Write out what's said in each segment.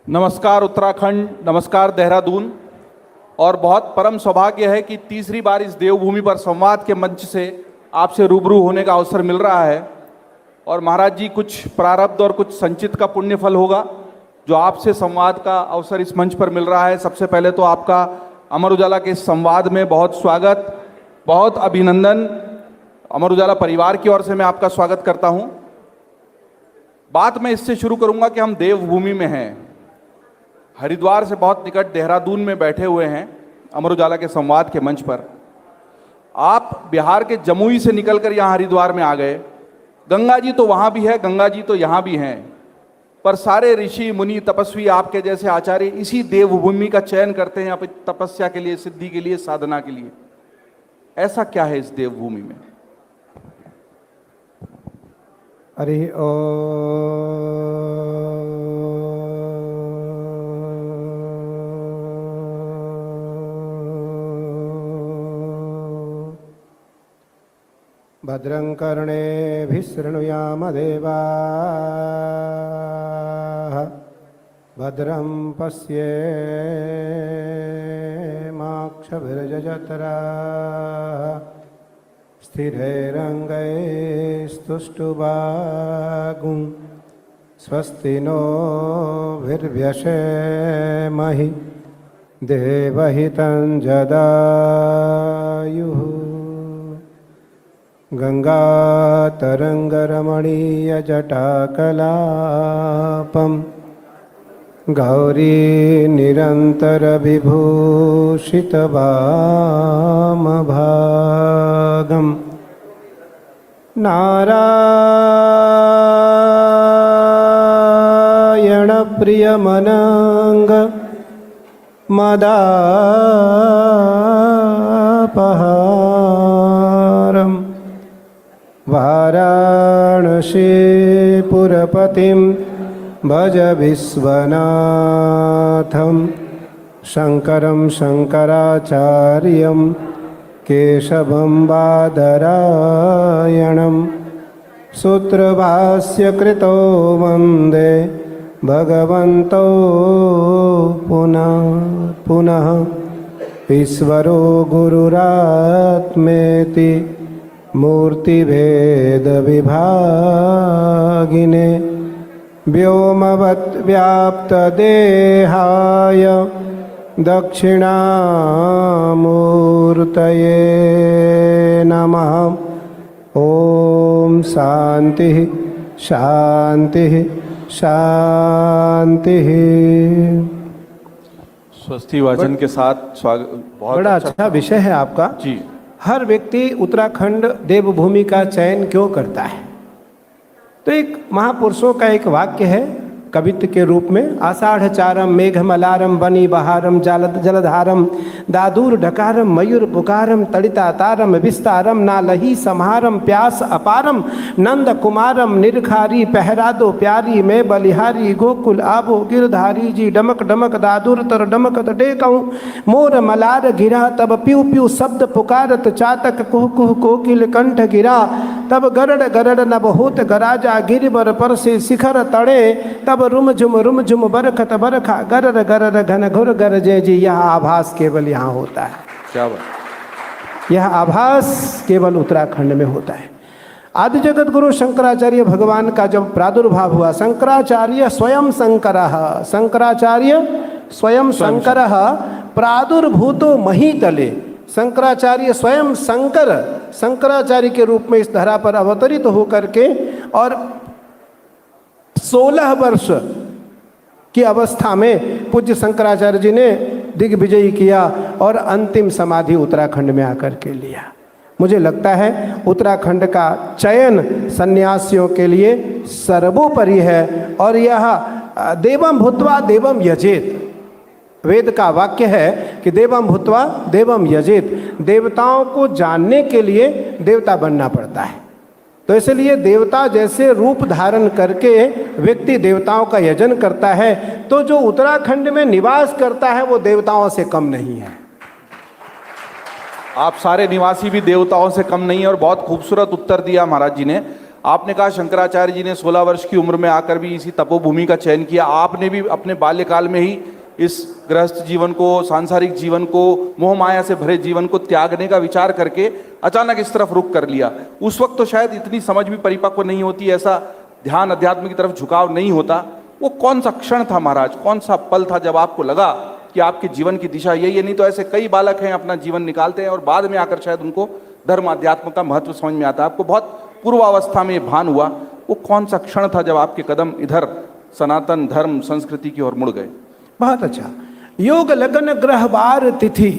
नमस्कार उत्तराखंड, नमस्कार देहरादून। और बहुत परम सौभाग्य है कि तीसरी बार इस देवभूमि पर संवाद के मंच से आपसे रूबरू होने का अवसर मिल रहा है। और महाराज जी, कुछ प्रारब्ध और कुछ संचित का पुण्य फल होगा जो आपसे संवाद का अवसर इस मंच पर मिल रहा है। सबसे पहले तो आपका अमर उजाला के इस संवाद में बहुत स्वागत, बहुत अभिनंदन। अमर उजाला परिवार की ओर से मैं आपका स्वागत करता हूं। बात मैं इससे शुरू करूंगा कि हम देवभूमि में हैं, हरिद्वार से बहुत निकट देहरादून में बैठे हुए हैं अमर उजाला के संवाद के मंच पर। आप बिहार के जमुई से निकलकर यहाँ हरिद्वार में आ गए। गंगा जी तो वहाँ भी है, गंगा जी तो यहाँ भी हैं, पर सारे ऋषि मुनि तपस्वी आपके जैसे आचार्य इसी देवभूमि का चयन करते हैं अपनी तपस्या के लिए, सिद्धि के लिए, साधना के लिए। ऐसा क्या है इस देवभूमि में? हरि ओ भद्रं कर्णेभिः शृणुयाम देवाः, भद्रं पश्येमाक्षभिर्यजत्राः, स्थिरैरङ्गैस्तुष्टुवागुं स्वस्ति नोभिर्व्यसेमहि देवहितं जदायुः। गङ्गातरङ्गरमणीयजटाकलापं गौरीनिरन्तरविभूषितवामभागं नारायणप्रियमनङ्ग मदापहारम् वाराणसीपुरपतिं भज विश्वनाथं, शङ्करं शङ्कराचार्यं केशवं बादरायणं, सूत्रभाष्यकृतो वन्दे भगवन्तौ पुनः पुनः। ईश्वरो गुरुरात्मेति मूर्तिभेदविभागिने, व्योमवद्व्याप्तदेहाय दक्षिणामूर्तये नमः। ॐ शान्तिः शान्तिः शान्तिः। स्वस्ति वाचन के साथ स्वागत। बहुत बड़ा अच्छा विषय है आपका जी। हर व्यक्ति उत्तराखंड देवभूमि का चयन क्यों करता है? तो एक महापुरुषों का एक वाक्य है कवित्व के रूप में, आषाढ़ चारम मेघमलारम बनी बहारम जलधारम दादूर ढकारम मयूर पुकारम तड़िता तारम विस्तारम नालही समारम प्यास अपारम नंद कुमारम निर्खारी पहरा दो प्यारी मैं बलिहारी गोकुल आबो गिरधारी जी डमक डमक दादुर तर डमक टेकऊँ मोर मलार गिरा तब प्यू प्यू शब्द पुकारत चातक कुह कुह कोकिल कंठ गिरा तब गरड़ गरड़ नभ होत गराजा गिरबर पर से शिखर तड़े तब रुम झुम बरखत बरखा गरर गरर घन घुर गरजे जी। यह आभास केवल यहाँ होता है। क्या बात? यह आभास केवल उत्तराखंड में होता है। आदि जगत गुरु शंकराचार्य भगवान का जब प्रादुर्भाव हुआ, शंकराचार्य स्वयं शंकर प्रादुर्भूतो महीतले, शंकराचार्य स्वयं शंकराचार्य के रूप में इस धरा पर अवतरित होकर के और 16 वर्ष की अवस्था में पूज्य शंकराचार्य जी ने दिग्विजय किया और अंतिम समाधि उत्तराखंड में आकर के लिया। मुझे लगता है उत्तराखंड का चयन सन्यासियों के लिए सर्वोपरि है। और यह देवम भूत्वा देवम यजेत, वेद का वाक्य है कि देवम भूत्वा देवम यजेत, देवताओं को जानने के लिए देवता बनना पड़ता है। तो इसलिए देवता जैसे रूप धारण करके व्यक्ति देवताओं का यजन करता है, तो जो उत्तराखंड में निवास करता है वो देवताओं से कम नहीं है। आप सारे निवासी भी देवताओं से कम नहीं है। और बहुत खूबसूरत उत्तर दिया महाराज जी ने। आपने कहा शंकराचार्य जी ने 16 वर्ष की उम्र में आकर भी इसी तपोभूमि का चयन किया, आपने भी अपने बाल्यकाल में ही इस गृहस्थ जीवन को, सांसारिक जीवन को, मोह माया से भरे जीवन को त्यागने का विचार करके अचानक इस तरफ रुख कर लिया। उस वक्त तो शायद इतनी समझ भी परिपक्व नहीं होती, ऐसा ध्यान अध्यात्म की तरफ झुकाव नहीं होता। वो कौन सा क्षण था महाराज, कौन सा पल था जब आपको लगा कि आपके जीवन की दिशा यही है? नहीं तो ऐसे कई बालक हैं अपना जीवन निकालते हैं और बाद में आकर शायद उनको धर्म अध्यात्म का महत्व समझ में आता है। आपको बहुत पूर्वावस्था में भान हुआ, वो कौन सा क्षण था जब आपके कदम इधर सनातन धर्म संस्कृति की ओर मुड़ गए? बहुत अच्छा। योग लगन ग्रहवार तिथि,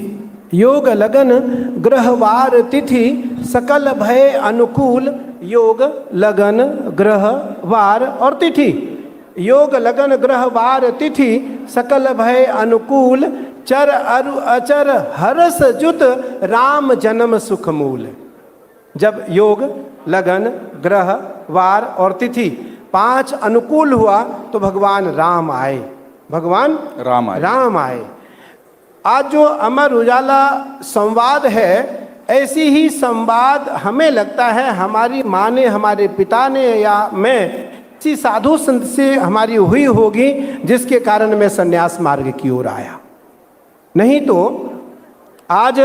योग लगन ग्रहवार तिथि सकल भय अनुकूल। योग लगन ग्रह वार और तिथि, योग लगन ग्रह वार तिथि सकल भय अनुकूल। चर अरु अचर हरस जुत राम जन्म सुख मूल। जब योग लगन ग्रह वार और तिथि 5 अनुकूल हुआ तो भगवान राम आए, भगवान राम आए। आज जो अमर उजाला संवाद है, ऐसी ही संवाद हमें लगता है हमारी माँ ने, हमारे पिता ने या मैं किसी साधु संत से हमारी हुई होगी, जिसके कारण मैं संन्यास मार्ग की ओर आया। नहीं तो आज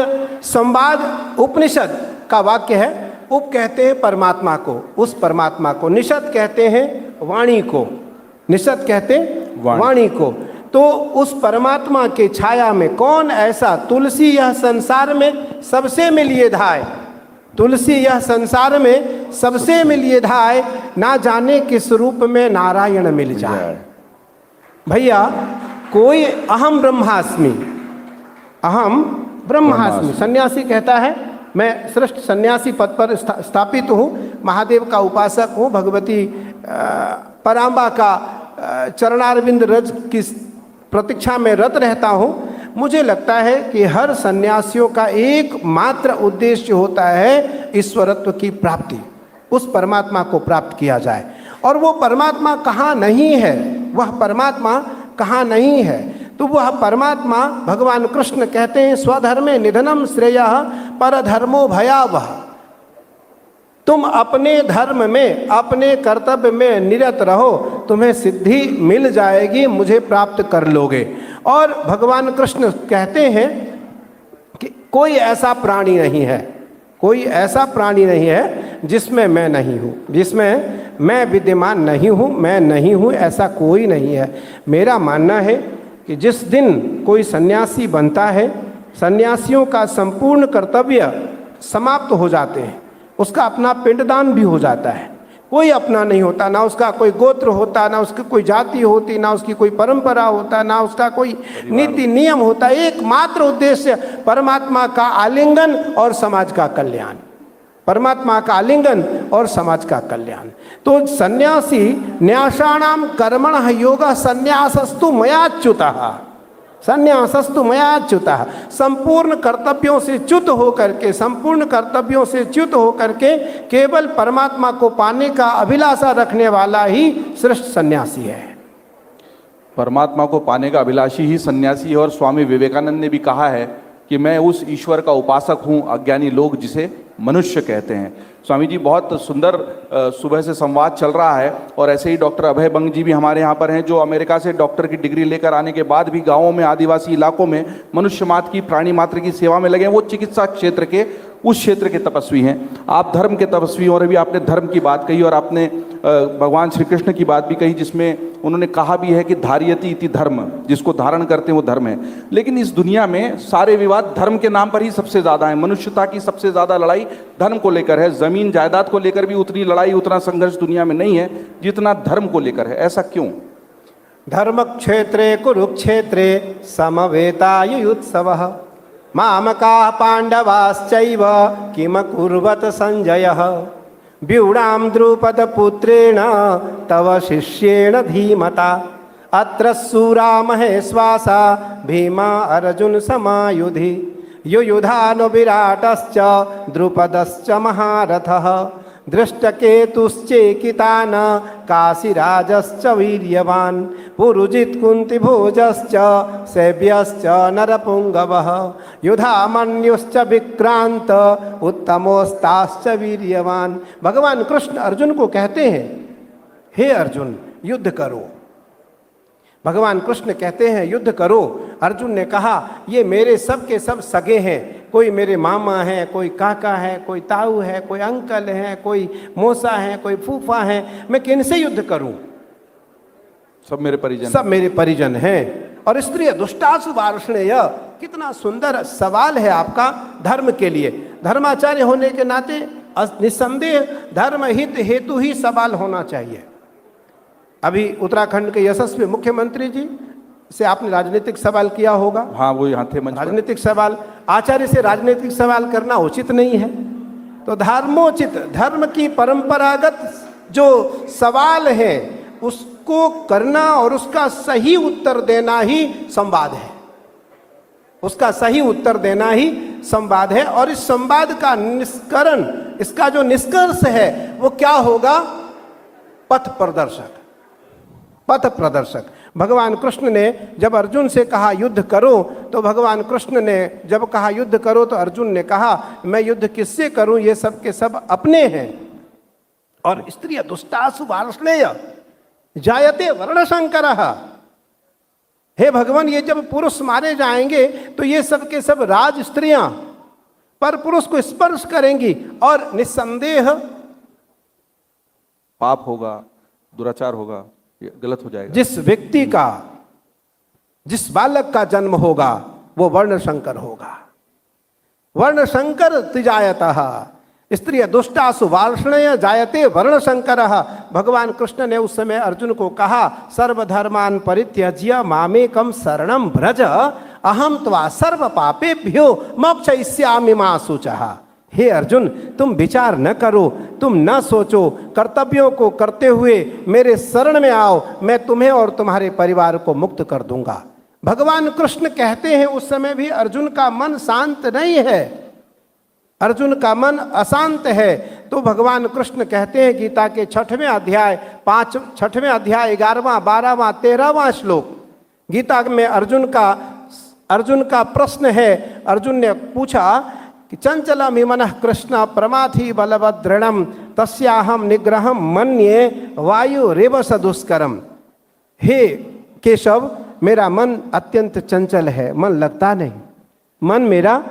संवाद उपनिषद का वाक्य है। उप कहते हैं परमात्मा को, उस परमात्मा को। निषद कहते हैं वाणी को, निषद कहते हैं वाणी को। तो उस परमात्मा के छाया में कौन ऐसा, तुलसी यह संसार में सबसे मिलिए धाय, तुलसी यह संसार में सबसे मिलिए धाय, ना जाने किस रूप में नारायण मिल जाए। भैया कोई अहम ब्रह्मास्मि, अहम ब्रह्मास्मि सन्यासी कहता है मैं श्रेष्ठ सन्यासी पद पर स्थापित हूँ, महादेव का उपासक हूँ, भगवती पराम्बा का चरणारविंद रज की प्रतीक्षा में रत रहता हूँ। मुझे लगता है कि हर सन्यासियों का एकमात्र उद्देश्य होता है ईश्वरत्व की प्राप्ति, उस परमात्मा को प्राप्त किया जाए। और वो परमात्मा कहाँ नहीं है, वह परमात्मा कहाँ नहीं है, तो वह परमात्मा भगवान कृष्ण कहते हैं स्वधर्मे निधनम श्रेयः परधर्मो भयावह। तुम अपने धर्म में, अपने कर्तव्य में निरत रहो, तुम्हें सिद्धि मिल जाएगी, मुझे प्राप्त कर लोगे। और भगवान कृष्ण कहते हैं कि कोई ऐसा प्राणी नहीं है, कोई ऐसा प्राणी नहीं है जिसमें मैं नहीं हूँ, जिसमें मैं विद्यमान नहीं हूँ, मैं नहीं हूँ, ऐसा कोई नहीं है। मेरा मानना है कि जिस दिन कोई सन्यासी बनता है, सन्यासियों का संपूर्ण कर्तव्य समाप्त हो जाते हैं, उसका अपना पिंडदान भी हो जाता है। कोई अपना नहीं होता, ना उसका कोई गोत्र होता, ना उसकी कोई जाति होती, ना उसकी कोई परंपरा होता, ना उसका कोई नीति नियम होता। एकमात्र उद्देश्य परमात्मा का आलिंगन और समाज का कल्याण, परमात्मा का आलिंगन और समाज का कल्याण। तो सन्यासी न्यासाणाम कर्मणः योगः संन्यासस्तु मयाच्युतः, संन्यासस्तु मयाच्युतः। संपूर्ण कर्तव्यों से च्युत होकर के, संपूर्ण कर्तव्यों से च्युत होकर के केवल परमात्मा को पाने का अभिलाषा रखने वाला ही श्रेष्ठ सन्यासी है। परमात्मा को पाने का अभिलाषी ही सन्यासी है। और स्वामी विवेकानंद ने भी कहा है कि मैं उस ईश्वर का उपासक हूँ, अज्ञानी लोग जिसे मनुष्य कहते हैं। स्वामी जी बहुत सुंदर सुबह से संवाद चल रहा है। और ऐसे ही डॉक्टर अभय बंग जी भी हमारे यहाँ पर हैं, जो अमेरिका से डॉक्टर की डिग्री लेकर आने के बाद भी गाँवों में, आदिवासी इलाकों में मनुष्य मात्र की, प्राणी मात्र की सेवा में लगे हैं। वो चिकित्सा क्षेत्र के, उस क्षेत्र के तपस्वी हैं। आप धर्म के तपस्वी, और अभी आपने धर्म की बात कही और आपने भगवान श्री कृष्ण की बात भी कही, जिसमें उन्होंने कहा भी है कि धार्यति इति धर्म, जिसको धारण करते हैं वो धर्म है। लेकिन इस दुनिया में सारे विवाद धर्म के नाम पर ही सबसे ज़्यादा है। मनुष्यता की सबसे ज़्यादा लड़ाई धर्म को लेकर है। ज़मीन जायदाद को लेकर भी उतनी लड़ाई, उतना संघर्ष दुनिया में नहीं है जितना धर्म को लेकर है। ऐसा क्यों? धर्म क्षेत्रे कुरुक्षेत्रे समवेतायुत्सवः मामकाः पांडवाश्चैव किम कुर्वत संजयः व्यूढां द्रुपदपुत्रेण तव शिष्येण धीमता अत्र शूरा महेश्वासा भीमा अर्जुन समायुधि युयुधानो विराटश्च द्रुपदश्च महारथः दृष्टकेतुश्चेकितान् काशीराजश्च वीर्यवान् पुरुजित कुंती भोजश्च सेव्यश्च नरपुंगवः युधामन्युश्च विक्रांत उत्तमोस्ताश्च वीर्यवान। भगवान कृष्ण अर्जुन को कहते हैं, हे अर्जुन युद्ध करो। भगवान कृष्ण कहते हैं युद्ध करो। अर्जुन ने कहा ये मेरे सब के सब सगे हैं, कोई मेरे मामा है, कोई काका है, कोई ताऊ है, कोई अंकल है, कोई मौसा है, कोई फूफा है, मैं किनसे युद्ध करूं? सब मेरे परिजन, सब मेरे परिजन हैं। और स्त्रिय दुष्टासु वार्ष्णेय, कितना सुंदर सवाल है आपका धर्म के लिए। धर्माचार्य होने के नाते निस्संदेह धर्म हित हेतु ही सवाल होना चाहिए। अभी उत्तराखंड के यशस्वी मुख्यमंत्री जी से आपने राजनीतिक सवाल किया होगा। हाँ, वो यहाँ थे मंच पर। राजनीतिक सवाल, आचार्य से राजनीतिक सवाल करना उचित नहीं है। तो धर्मोचित, धर्म की परंपरागत जो सवाल है उसको करना और उसका सही उत्तर देना ही संवाद है। उसका सही उत्तर देना ही संवाद है। और इस संवाद का निष्करण, इसका जो निष्कर्ष है वो क्या होगा? पथ प्रदर्शक, पथ प्रदर्शक। भगवान कृष्ण ने जब अर्जुन से कहा युद्ध करो, तो भगवान कृष्ण ने जब कहा युद्ध करो तो अर्जुन ने कहा मैं युद्ध किससे करूं, ये सब के सब अपने हैं। और स्त्रिय दुष्टासु वार्ष्णेय जायते वर्णशंकरः। हे भगवान, ये जब पुरुष मारे जाएंगे तो ये सब के सब राज स्त्रियां पर पुरुष को स्पर्श करेंगी और निस्संदेह पाप होगा, दुराचार होगा, ये गलत हो जाएगा। जिस व्यक्ति का, जिस बालक का जन्म होगा वो वर्णशंकर होगा। वर्णशंकर तिजायतः स्त्रिय दुष्टासु वार्ष्णेय जायते वर्णशंकरः। भगवान कृष्ण ने उस समय अर्जुन को कहा सर्वधर्मान परित्यज्य मामेकं शरणं व्रज अहम त्वा सर्व पापेभ्यो मोक्षयिष्यामि मा शुचः। हे अर्जुन, तुम विचार न करो, तुम न सोचो, कर्तव्यों को करते हुए मेरे शरण में आओ, मैं तुम्हें और तुम्हारे परिवार को मुक्त कर दूंगा। भगवान कृष्ण कहते हैं उस समय भी अर्जुन का मन शांत नहीं है, अर्जुन का मन अशांत है। तो भगवान कृष्ण कहते हैं गीता के 6वें अध्याय 11वां 12वां 13वां श्लोक, गीता में अर्जुन का प्रश्न है। अर्जुन ने पूछा कि चंचलमि मनः कृष्ण प्रमाथि बलवदृढ़ं तस्याहं निग्रहं मन्ये वायुरेव सदुष्करम। हे केशव, मेरा मन अत्यंत चंचल है, मन लगता नहीं, मन मेरा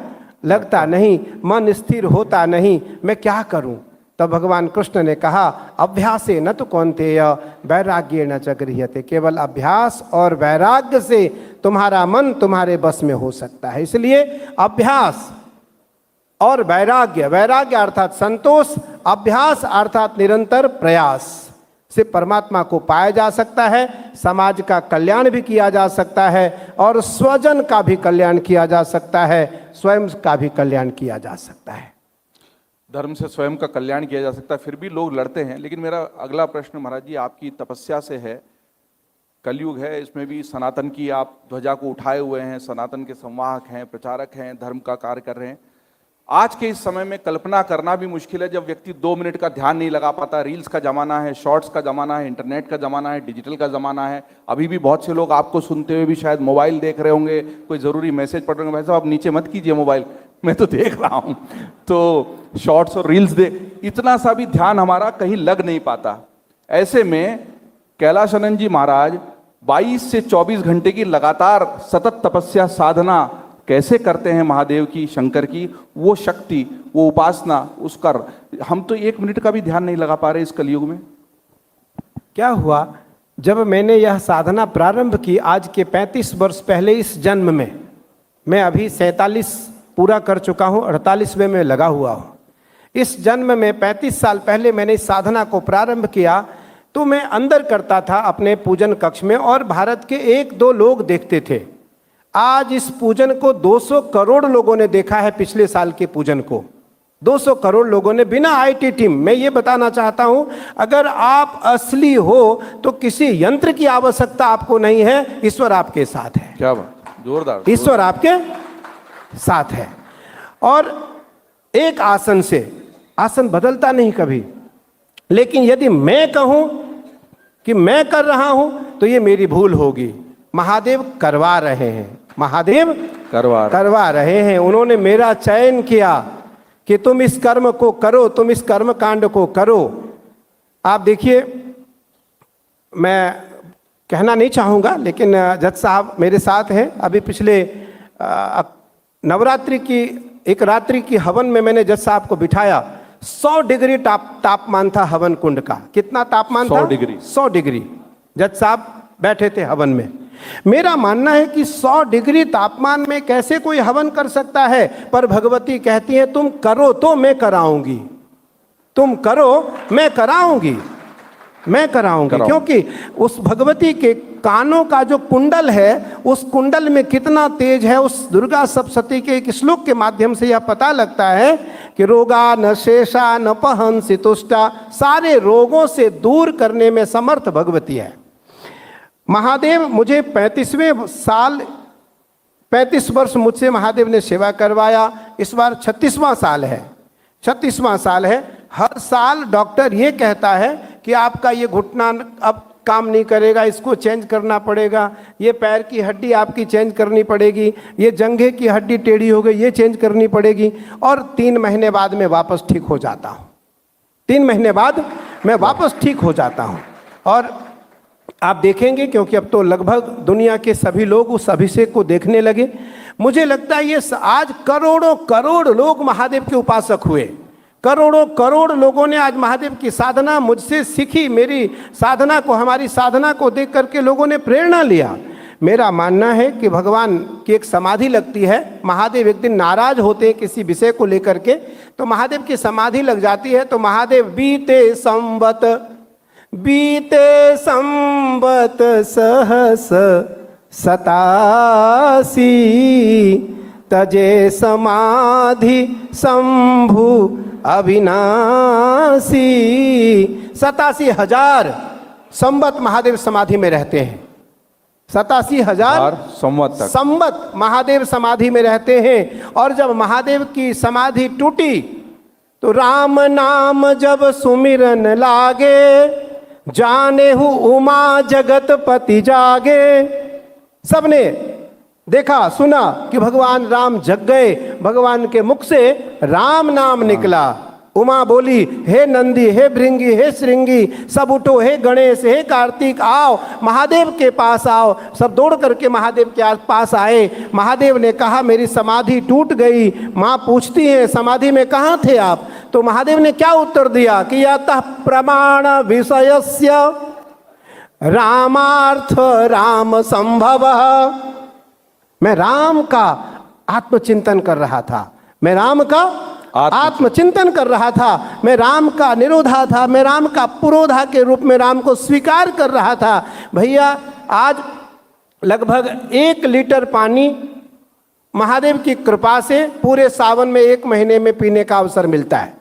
लगता नहीं, मन स्थिर होता नहीं, मैं क्या करूं? तब भगवान कृष्ण ने कहा अभ्यासे न तो कौन्तेय वैराग्य न च गृह्यते। केवल अभ्यास और वैराग्य से तुम्हारा मन तुम्हारे बस में हो सकता है। इसलिए अभ्यास और वैराग्य, वैराग्य अर्थात संतोष, अभ्यास अर्थात निरंतर प्रयास से परमात्मा को पाया जा सकता है, समाज का कल्याण भी किया जा सकता है और स्वजन का भी कल्याण किया जा सकता है, स्वयं का भी कल्याण किया जा सकता है। धर्म से स्वयं का कल्याण किया जा सकता है, फिर भी लोग लड़ते हैं। लेकिन मेरा अगला प्रश्न महाराज जी आपकी तपस्या से है। कलयुग है, इसमें भी सनातन की आप ध्वजा को उठाए हुए हैं, सनातन के संवाहक हैं, प्रचारक हैं, धर्म का कार्य कर रहे हैं। आज के इस समय में कल्पना करना भी मुश्किल है जब व्यक्ति 2 मिनट का ध्यान नहीं लगा पाता। रील्स का जमाना है, शॉर्ट्स का जमाना है, इंटरनेट का जमाना है, डिजिटल का जमाना है। अभी भी बहुत से लोग आपको सुनते हुए भी शायद मोबाइल देख रहे होंगे, कोई ज़रूरी मैसेज पढ़ रहे होंगे, भाई साहब आप नीचे मत कीजिए मोबाइल, मैं तो देख रहा हूँ। तो शॉर्ट्स और रील्स इतना सा भी ध्यान हमारा कहीं लग नहीं पाता। ऐसे में कैलाशानंद जी महाराज 22 से 24 घंटे की लगातार सतत तपस्या साधना कैसे करते हैं महादेव की, शंकर की, वो शक्ति, वो उपासना, उसका हम तो 1 मिनट का भी ध्यान नहीं लगा पा रहे इस कलयुग में। क्या हुआ, जब मैंने यह साधना प्रारंभ की आज के 35 वर्ष पहले इस जन्म में, मैं अभी 47 पूरा कर चुका हूँ, 48वें में लगा हुआ हूँ। इस जन्म में 35 साल पहले मैंने इस साधना को प्रारंभ किया तो मैं अंदर करता था अपने पूजन कक्ष में और भारत के 1-2 लोग देखते थे। आज इस पूजन को 200 करोड़ लोगों ने देखा है। पिछले साल के पूजन को 200 करोड़ लोगों ने, बिना आईटी टीम। मैं ये बताना चाहता हूं, अगर आप असली हो तो किसी यंत्र की आवश्यकता आपको नहीं है, ईश्वर आपके साथ है। क्या बात, जोरदार, ईश्वर आपके साथ है। और एक आसन से, आसन बदलता नहीं कभी, लेकिन यदि मैं कहूं कि मैं कर रहा हूं तो ये मेरी भूल होगी। महादेव करवा रहे हैं, महादेव करवा रहे हैं। उन्होंने मेरा चयन किया कि तुम इस कर्म को करो, तुम इस कर्म कांड को करो। आप देखिए, मैं कहना नहीं चाहूँगा, लेकिन जज साहब मेरे साथ हैं। अभी पिछले नवरात्रि की एक रात्रि की हवन में मैंने जज साहब को बिठाया। 100 डिग्री तापमान था हवन कुंड का। कितना तापमान था? 100 डिग्री। जज साहब बैठे थे हवन में। मेरा मानना है कि 100 डिग्री तापमान में कैसे कोई हवन कर सकता है, पर भगवती कहती है तुम करो तो मैं कराऊंगी, तुम करो मैं कराऊंगी, मैं कराऊंगी। क्योंकि उस भगवती के कानों का जो कुंडल है, उस कुंडल में कितना तेज है, उस दुर्गा सप्तशती के एक श्लोक के माध्यम से यह पता लगता है कि रोगा न शेषा न पहंसि तुष्टा, सारे रोगों से दूर करने में समर्थ भगवती है। महादेव मुझे 35 वर्ष मुझसे महादेव ने सेवा करवाया। इस बार 36वां साल है, 36वां साल है। हर साल डॉक्टर ये कहता है कि आपका ये घुटना अब काम नहीं करेगा, इसको चेंज करना पड़ेगा, ये पैर की हड्डी आपकी चेंज करनी पड़ेगी, ये जंघे की हड्डी टेढ़ी हो गई, ये चेंज करनी पड़ेगी। और 3 महीने बाद मैं वापस ठीक हो जाता हूँ, 3 महीने बाद मैं वापस ठीक हो जाता हूँ। और आप देखेंगे, क्योंकि अब तो लगभग दुनिया के सभी लोग उस अभिषेक को देखने लगे। मुझे लगता है ये आज करोड़ों करोड़ लोग महादेव के उपासक हुए। करोड़ों करोड़ लोगों ने आज महादेव की साधना मुझसे सीखी। मेरी साधना को, हमारी साधना को देख करके लोगों ने प्रेरणा लिया। मेरा मानना है कि भगवान की एक समाधि लगती है। महादेव एक दिन नाराज होते हैं किसी विषय को लेकर के, तो महादेव की समाधि लग जाती है। तो महादेव बीते संबत सहस 87 तजे समाधि शंभु अविनाशी। 87,000 संवत महादेव समाधि में रहते हैं। 87,000 संवत महादेव समाधि में रहते हैं। और जब महादेव की समाधि टूटी तो राम नाम जब सुमिरन लागे, जाने हूँ उमा जगतपति जागे। सबने देखा सुना कि भगवान राम जग गए। भगवान के मुख से राम नाम निकला। उमा बोली, हे नंदी, हे भृंगी, हे श्रृंगी, सब उठो, हे गणेश, हे कार्तिक, आओ महादेव के पास आओ। सब दौड़ करके महादेव के पास आए। महादेव ने कहा मेरी समाधि टूट गई। माँ पूछती है समाधि में कहाँ थे आप? तो महादेव ने क्या उत्तर दिया कि यतः प्रमाण विषयस्य रामार्थ राम संभव। मैं राम का आत्मचिंतन कर रहा था, मैं राम का आत्मचिंतन कर रहा था, मैं राम का निरोधा था, मैं राम का पुरोधा के रूप में राम को स्वीकार कर रहा था। भैया आज लगभग 1 लीटर पानी महादेव की कृपा से पूरे सावन में 1 महीने में पीने का अवसर मिलता है।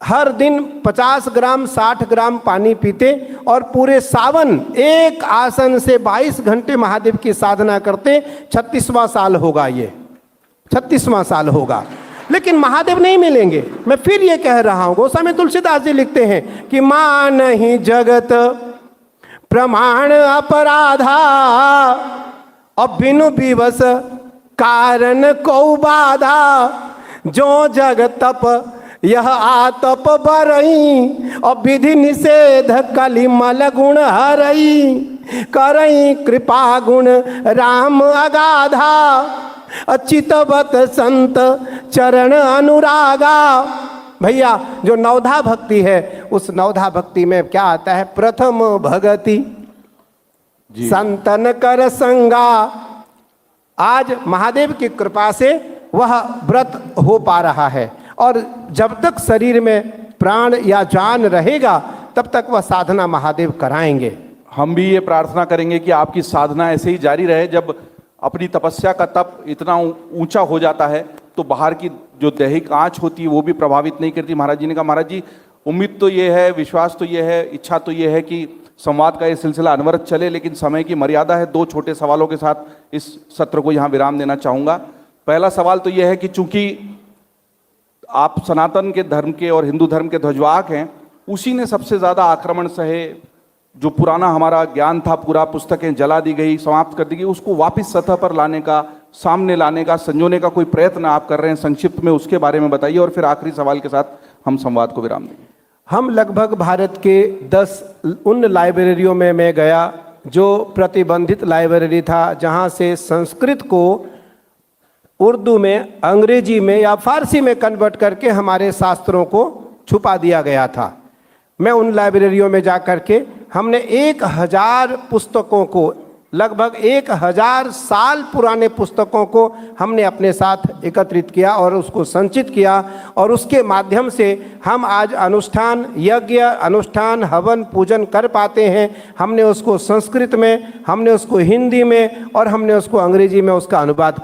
हर दिन 50 ग्राम 60 ग्राम पानी पीते और पूरे सावन एक आसन से 22 घंटे महादेव की साधना करते। 36वां साल होगा, ये 36वां साल होगा। लेकिन महादेव नहीं मिलेंगे। मैं फिर ये कह रहा हूं, गोस्वामी तुलसीदास जी लिखते हैं कि मान ही जगत प्रमाण अपराधा, अब बिनु विवश कारण को बाधा। जो जग तप यह आतप बरई, और विधि निषेध कलिमल गुण हरई। करई कृपा गुण राम अगाधा, अचितवत संत चरण अनुरागा। भैया जो नवधा भक्ति है, उस नवधा भक्ति में क्या आता है? प्रथम भगति संतन कर संगा। आज महादेव की कृपा से वह व्रत हो पा रहा है। और जब तक शरीर में प्राण या जान रहेगा तब तक वह साधना महादेव कराएंगे। हम भी ये प्रार्थना करेंगे कि आपकी साधना ऐसे ही जारी रहे। जब अपनी तपस्या का तप इतना ऊंचा हो जाता है तो बाहर की जो दैहिक आंच होती है वो भी प्रभावित नहीं करती। महाराज जी ने कहा, महाराज जी उम्मीद तो ये है, विश्वास तो ये है, इच्छा तो ये है कि संवाद का ये सिलसिला अनवरत चले, लेकिन समय की मर्यादा है। 2 छोटे सवालों के साथ इस सत्र को यहाँ विराम देना चाहूँगा। पहला सवाल तो ये है कि चूंकि आप सनातन के धर्म के और हिंदू धर्म के ध्वजवाहक हैं, उसी ने सबसे ज़्यादा आक्रमण सहे, जो पुराना हमारा ज्ञान था, पूरा पुस्तकें जला दी गई, समाप्त कर दी गई, उसको वापस सतह पर लाने का, सामने लाने का, संजोने का कोई प्रयत्न आप कर रहे हैं, संक्षिप्त में उसके बारे में बताइए और फिर आखिरी सवाल के साथ हम संवाद को विराम देंगे। हम लगभग भारत के 10 उन लाइब्रेरियों में मैं गया जो प्रतिबंधित लाइब्रेरी था, जहाँ से संस्कृत को उर्दू में, अंग्रेजी में या फारसी में कन्वर्ट करके हमारे शास्त्रों को छुपा दिया गया था। मैं उन लाइब्रेरियों में जा कर के हमने 1000 पुस्तकों को, लगभग 1000 साल पुराने पुस्तकों को हमने अपने साथ एकत्रित किया और उसको संचित किया, और उसके माध्यम से हम आज अनुष्ठान, यज्ञ अनुष्ठान, हवन पूजन कर पाते हैं। हमने उसको संस्कृत में, हमने उसको हिंदी में और हमने उसको अंग्रेजी में उसका अनुवाद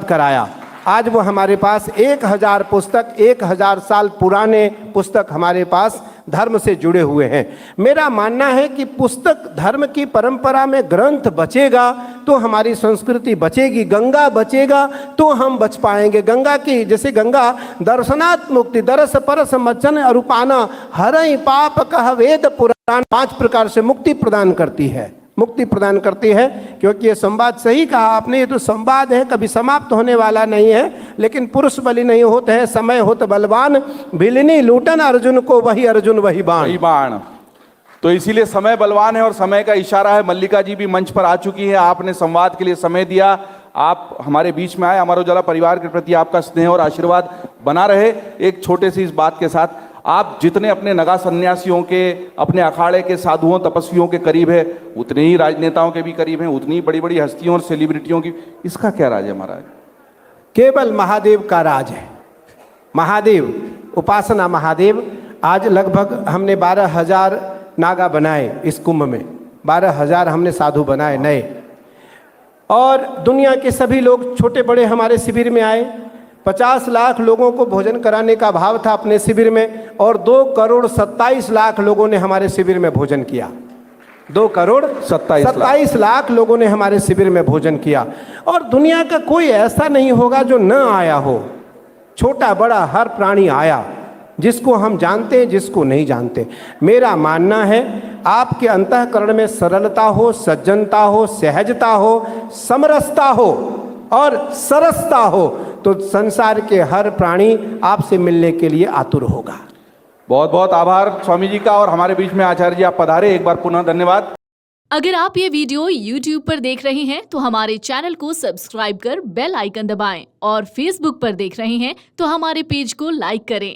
कराया। आज वो हमारे पास 1000 पुस्तक, 1000 साल पुराने पुस्तक हमारे पास धर्म से जुड़े हुए हैं। मेरा मानना है कि पुस्तक धर्म की परंपरा में ग्रंथ बचेगा तो हमारी संस्कृति बचेगी, गंगा बचेगा तो हम बच पाएंगे। गंगा की, जैसे गंगा दर्शनात् मुक्ति, दरस परस मच्चन अरूपाना, हरई पाप कह वेद पुराण, 5 प्रकार से मुक्ति प्रदान करती है। क्योंकि ये संवाद सही कहा आपने, ये तो संवाद है, कभी समाप्त होने वाला नहीं है। लेकिन पुरुष बलि नहीं होते हैं, समय होत बलवान, भिलनी लूटन अर्जुन को, वही अर्जुन वही बाण। तो इसीलिए समय बलवान है और समय का इशारा है। मल्लिका जी भी मंच पर आ चुकी है, आपने संवाद के लिए समय दिया, आप हमारे बीच में आए। अमर उजाला परिवार के प्रति आपका स्नेह और आशीर्वाद बना रहे। एक छोटे सी इस बात के साथ, आप जितने अपने नगा सन्यासियों के, अपने अखाड़े के साधुओं तपस्वियों के करीब है, उतने ही राजनेताओं के भी करीब हैं, उतनी बड़ी बड़ी हस्तियों और सेलिब्रिटियों की, इसका क्या राज है महाराज? केवल महादेव का राज है। महादेव, उपासना महादेव। आज लगभग हमने 12,000 नागा बनाए इस कुंभ में, 12,000 हमने साधु बनाए नए, और दुनिया के सभी लोग छोटे बड़े हमारे शिविर में आए। 50 लाख लोगों को भोजन कराने का भाव था अपने शिविर में, और 2,27,00,000 लोगों ने हमारे शिविर में भोजन किया। 2,27,00,000 लाख लोगों ने हमारे शिविर में भोजन किया। और दुनिया का कोई ऐसा नहीं होगा जो न आया हो, छोटा बड़ा हर प्राणी आया, जिसको हम जानते हैं, जिसको नहीं जानते। मेरा मानना है आपके अंतःकरण में सरलता हो, सज्जनता हो, सहजता हो, समरसता हो और सरसता हो, तो संसार के हर प्राणी आपसे मिलने के लिए आतुर होगा। बहुत बहुत आभार स्वामी जी का। और हमारे बीच में आचार्य जी आप पधारे, एक बार पुनः धन्यवाद। अगर आप ये वीडियो YouTube पर देख रहे हैं तो हमारे चैनल को सब्सक्राइब कर बेल आइकन दबाएं, और Facebook पर देख रहे हैं तो हमारे पेज को लाइक करें।